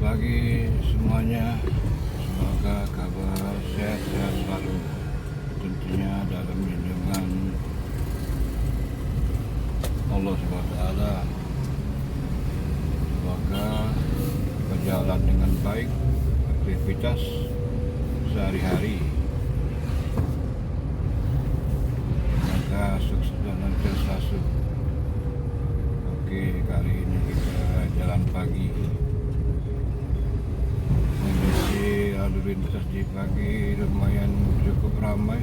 pagi semuanya, semoga kabar sehat-sehat selalu, tentunya dalam lindungan Allah SWT. Semoga berjalan dengan baik aktivitas sehari-hari, semoga sukses dan lancar. Oke, kali ini kita jalan pagi. Kondisi lalu lintas di pagi lumayan cukup ramai.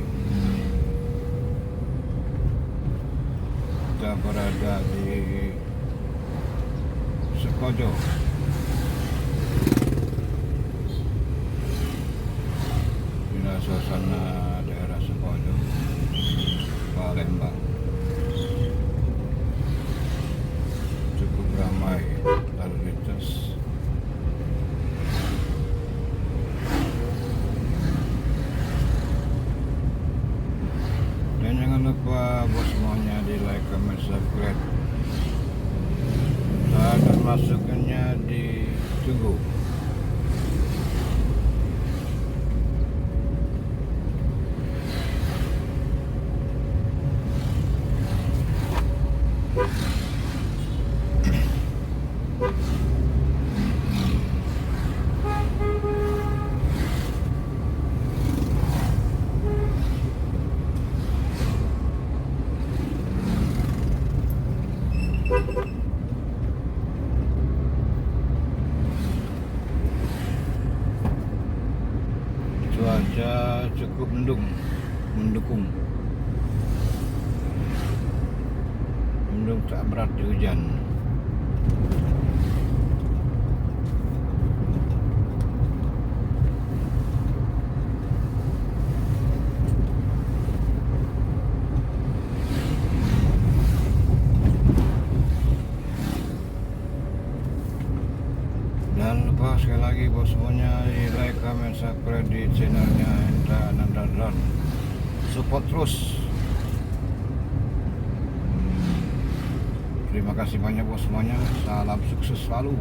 Kita berada di Sekojo, inilah suasana daerah Sekojo, Palembang. Cukup ramai lalu lintas. Dan jangan lupa buat semuanya di like, comment, subscribe, dan masukannya ditunggu. Cuaca cukup mendukung tak berat hujan. Jangan lupa sekali lagi buat semuanya di like, comment, subscribe di channelnya Hendra Nandadran. Support terus. Terima kasih banyak buat semuanya. Salam sukses selalu.